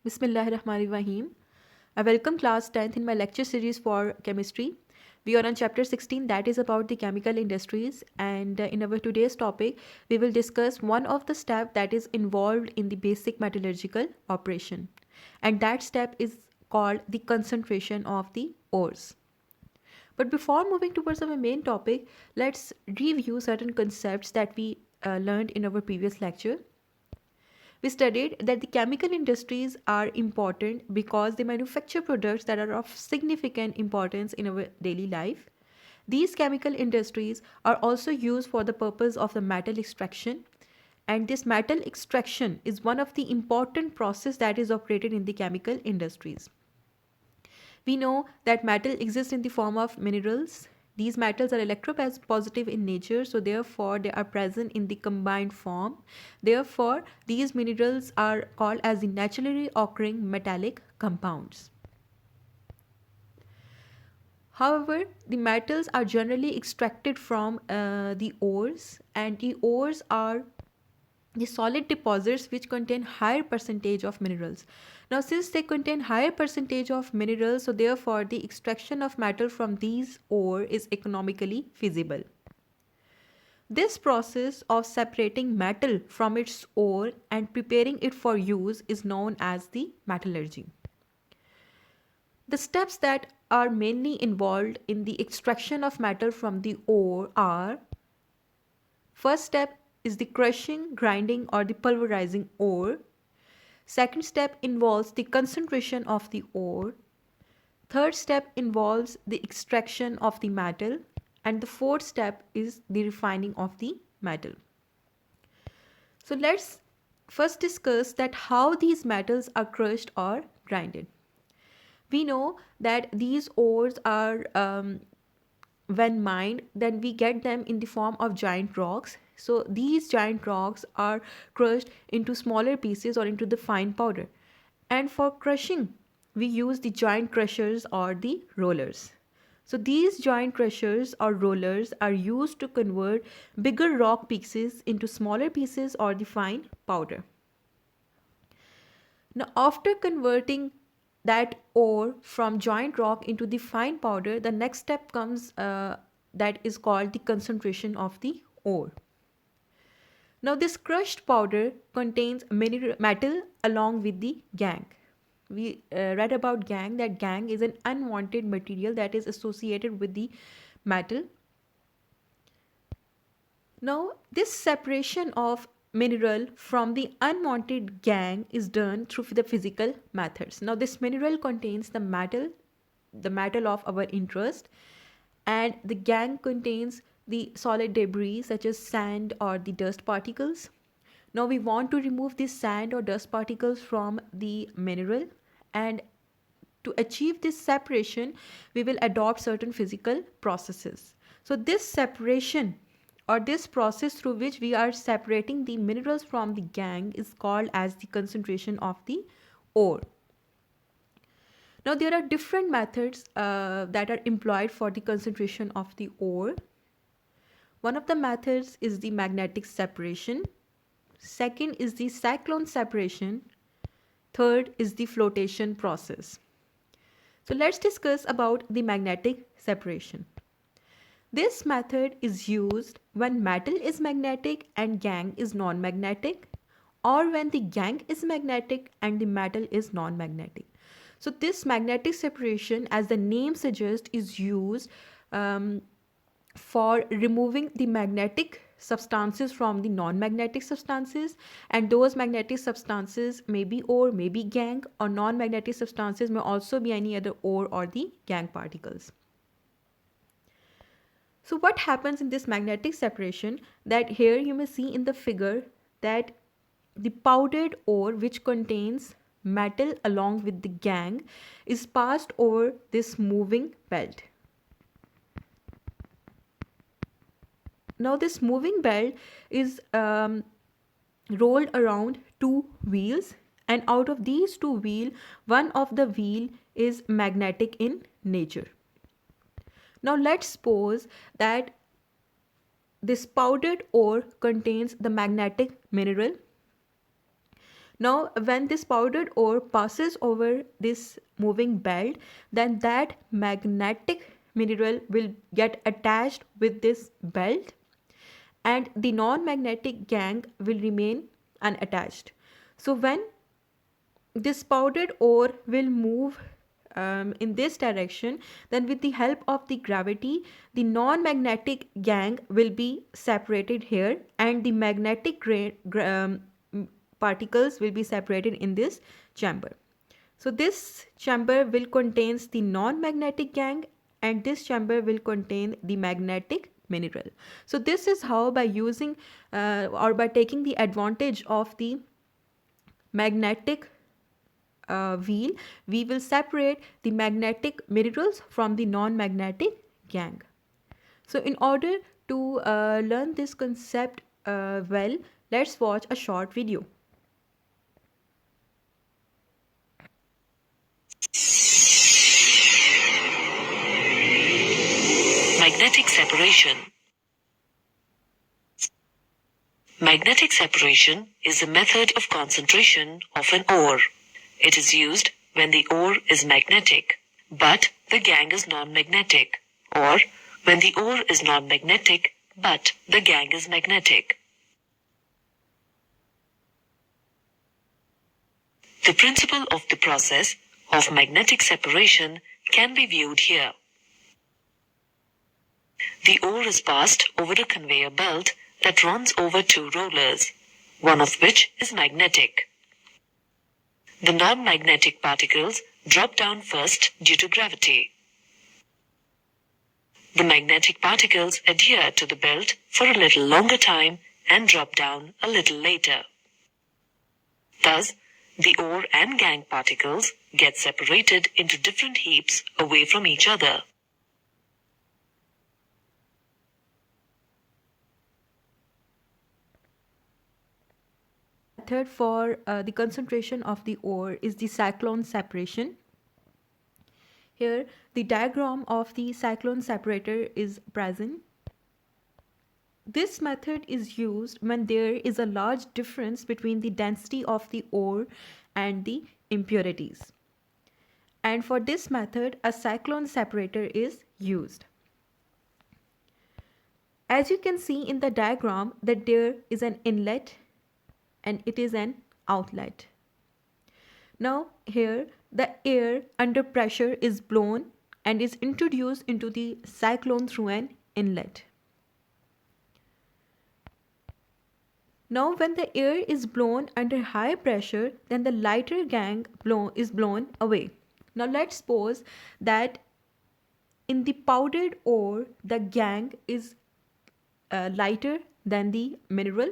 Bismillahirrahmanirrahim. I welcome class 10th in my lecture series for chemistry. We are on chapter 16 that is about the chemical industries, and in our today's topic we will discuss one of the steps that is involved in the basic metallurgical operation, and that step is called the concentration of the ores. But before moving towards our main topic, let's review certain concepts that we learned in our previous lecture. We studied that the chemical industries are important because they manufacture products that are of significant importance in our daily life. These chemical industries are also used for the purpose of the metal extraction, and this metal extraction is one of the important process that is operated in the chemical industries. We know that metal exists in the form of minerals. These metals are electropositive in nature, so therefore they are present in the combined form. Therefore, these minerals are called as the naturally occurring metallic compounds. However, the metals are generally extracted from the ores, and the ores are the solid deposits which contain higher percentage of minerals. Now, since they contain higher percentage of minerals, so therefore the extraction of metal from these ore is economically feasible. This process of separating metal from its ore and preparing it for use is known as the metallurgy. The steps that are mainly involved in the extraction of metal from the ore are: first step is the crushing, grinding or the pulverizing ore. Second step involves the concentration of the ore. Third step involves the extraction of the metal. And the fourth step is the refining of the metal. So let's first discuss that how these metals are crushed or grinded. We know that these ores are when mined, then we get them in the form of giant rocks. So these giant rocks are crushed into smaller pieces or into the fine powder. And for crushing, we use the giant crushers or the rollers. So these giant crushers or rollers are used to convert bigger rock pieces into smaller pieces or the fine powder. Now, after converting that ore from giant rock into the fine powder, the next step comes that is called the concentration of the ore. Now, this crushed powder contains metal along with the gangue. We read about gangue, that gangue is an unwanted material that is associated with the metal. Now, this separation of mineral from the unwanted gangue is done through the physical methods. Now, this mineral contains the metal of our interest, and the gangue contains the solid debris such as sand or the dust particles. Now, we want to remove this sand or dust particles from the mineral, and to achieve this separation, we will adopt certain physical processes. So, this separation or this process through which we are separating the minerals from the gangue is called as the concentration of the ore. Now, there are different methods that are employed for the concentration of the ore. One of the methods is the magnetic separation. Second is the cyclone separation. Third is the flotation process. So let's discuss about the magnetic separation. This method is used when metal is magnetic and gangue is non-magnetic, or when the gangue is magnetic and the metal is non-magnetic. So this magnetic separation, as the name suggests, is used for removing the magnetic substances from the non-magnetic substances, and those magnetic substances may be ore, may be gangue, or non-magnetic substances may also be any other ore or the gangue particles. So what happens in this magnetic separation, that here you may see in the figure that the powdered ore which contains metal along with the gangue is passed over this moving belt. Now this moving belt is rolled around two wheels, and out of these two wheels, one of the wheel is magnetic in nature. Now let's suppose that this powdered ore contains the magnetic mineral. Now, when this powdered ore passes over this moving belt, then that magnetic mineral will get attached with this belt, and the non-magnetic gang will remain unattached. So when this powdered ore will move in this direction, then with the help of the gravity, the non-magnetic gang will be separated here, and the magnetic particles will be separated in this chamber. So this chamber will contains the non-magnetic gang, and this chamber will contain the magnetic mineral. So this is how, by using or by taking the advantage of the magnetic wheel, we will separate the magnetic minerals from the non-magnetic gang. So in order to learn this concept well, let's watch a short video. Magnetic separation. Magnetic separation is a method of concentration of an ore. It is used when the ore is magnetic, but the gang is non-magnetic, or when the ore is non-magnetic, but the gang is magnetic. The principle of the process of magnetic separation can be viewed here. The ore is passed over a conveyor belt that runs over two rollers, one of which is magnetic. The non-magnetic particles drop down first due to gravity. The magnetic particles adhere to the belt for a little longer time and drop down a little later. Thus, the ore and gang particles get separated into different heaps away from each other. Method for the concentration of the ore is the cyclone separation. Here, the diagram of the cyclone separator is present. This method is used when there is a large difference between the density of the ore and the impurities. And for this method, a cyclone separator is used. As you can see in the diagram, that there is an inlet and it is an outlet. Now here the air under pressure is blown and is introduced into the cyclone through an inlet. Now when the air is blown under high pressure, then the lighter gang is blown away. Now let's suppose that in the powdered ore the gang is lighter than the mineral.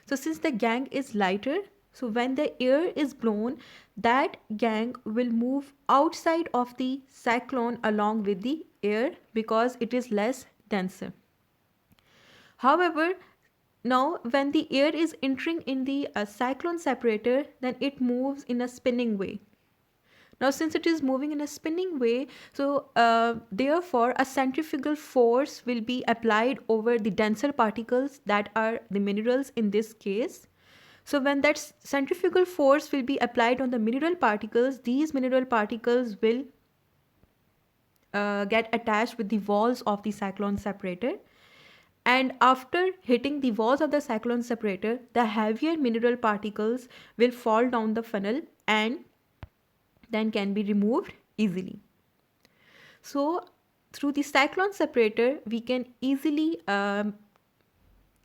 So since the gang is lighter, so when the air is blown, that gang will move outside of the cyclone along with the air because it is less denser. However, now when the air is entering in the cyclone separator, then it moves in a spinning way. Now since it is moving in a spinning way, so therefore a centrifugal force will be applied over the denser particles that are the minerals in this case. So when that centrifugal force will be applied on the mineral particles, these mineral particles will get attached with the walls of the cyclone separator. And after hitting the walls of the cyclone separator, the heavier mineral particles will fall down the funnel and then can be removed easily. So through the cyclone separator, we can easily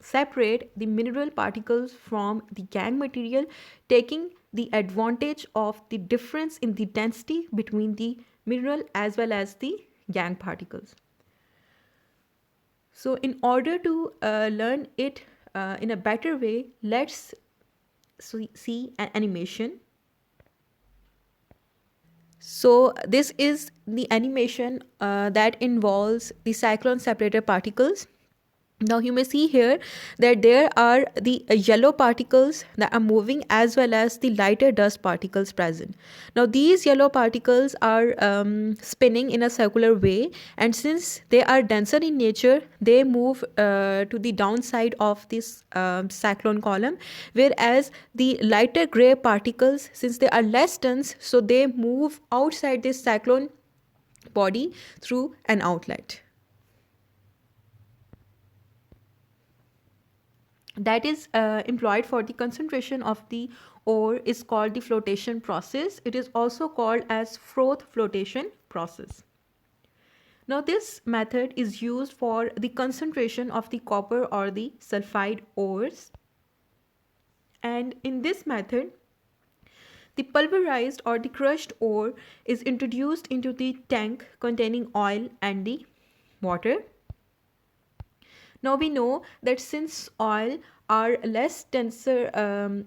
separate the mineral particles from the gang material, taking the advantage of the difference in the density between the mineral as well as the gang particles. So in order to learn it in a better way, let's see an animation. So this is the animation that involves the cyclone separator particles. Now you may see here that there are the yellow particles that are moving as well as the lighter dust particles present. Now these yellow particles are spinning in a circular way, and since they are denser in nature, they move to the downside of this cyclone column, whereas the lighter gray particles, since they are less dense, so they move outside this cyclone body through an outlet. That is employed for the concentration of the ore is called the flotation process. It is also called as froth flotation process. Now this method is used for the concentration of the copper or the sulfide ores, and in this method the pulverized or the crushed ore is introduced into the tank containing oil and the water. Now we know that since oil are less denser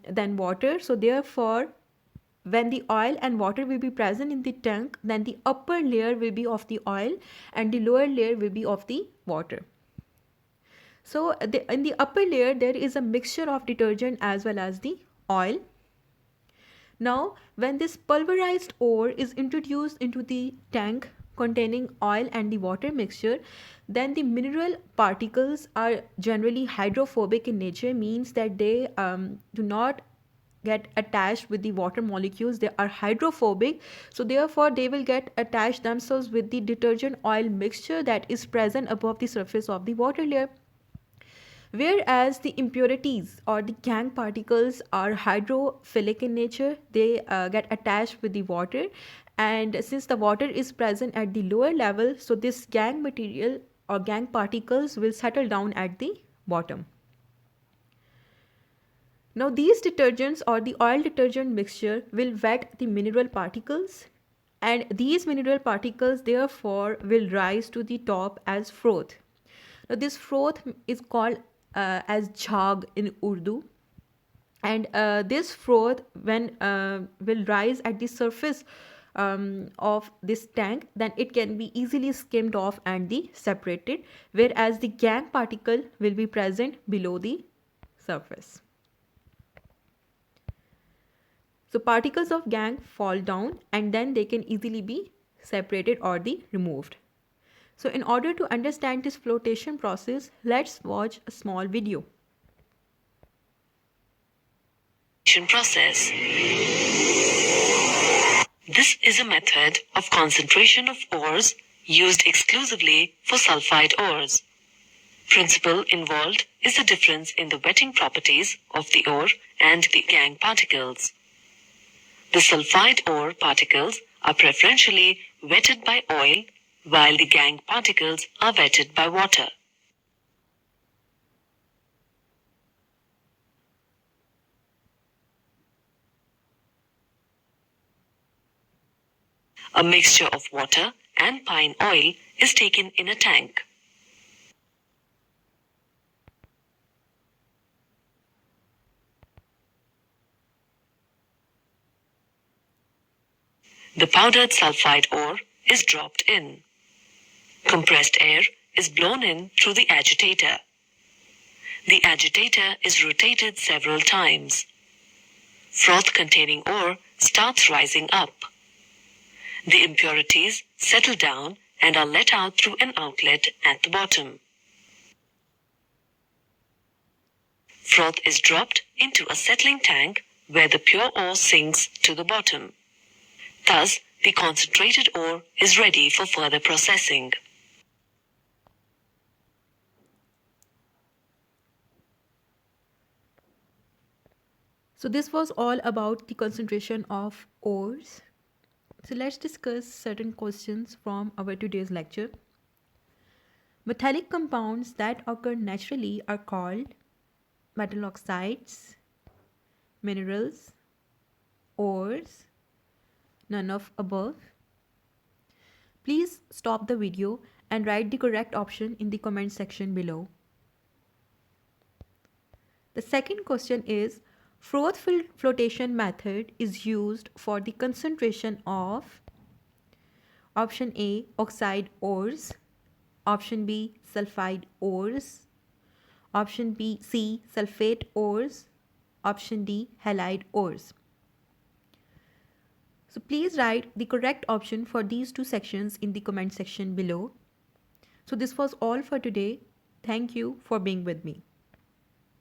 than water, so therefore when the oil and water will be present in the tank, then the upper layer will be of the oil and the lower layer will be of the water. So in the upper layer there is a mixture of detergent as well as the oil. Now, when this pulverized ore is introduced into the tank containing oil and the water mixture, then the mineral particles are generally hydrophobic in nature, means that they do not get attached with the water molecules. They are hydrophobic, so therefore they will get attached themselves with the detergent oil mixture that is present above the surface of the water layer. Whereas the impurities or the gangue particles are hydrophilic in nature, they get attached with the water, and since the water is present at the lower level, so this gangue material or gangue particles will settle down at the bottom. Now these detergents or the oil detergent mixture will wet the mineral particles, and these mineral particles therefore will rise to the top as froth. Now this froth is called as jhag in Urdu, and this froth when will rise at the surface of this tank, then it can be easily skimmed off and the separated, whereas the gangue particle will be present below the surface. So particles of gangue fall down and then they can easily be separated or the removed. So in order to understand this flotation process, let's watch a small video. Flotation process. This is a method of concentration of ores used exclusively for sulfide ores. Principle involved is the difference in the wetting properties of the ore and the gangue particles. The sulfide ore particles are preferentially wetted by oil, while the gangue particles are wetted by water. A mixture of water and pine oil is taken in a tank. The powdered sulfide ore is dropped in. Compressed air is blown in through the agitator. The agitator is rotated several times. Froth-containing ore starts rising up. The impurities settle down and are let out through an outlet at the bottom. Froth is dropped into a settling tank where the pure ore sinks to the bottom. Thus, the concentrated ore is ready for further processing. So this was all about the concentration of ores. So let's discuss certain questions from our today's lecture. Metallic compounds that occur naturally are called metal oxides, minerals, ores, none of above. Please stop the video and write the correct option in the comment section below. The second question is, froth flotation method is used for the concentration of option A, oxide ores, option B, sulfide ores, Option B, C, sulfate ores. Option D, halide ores. So please write the correct option for these two sections in the comment section below. So this was all for today. Thank you for being with me.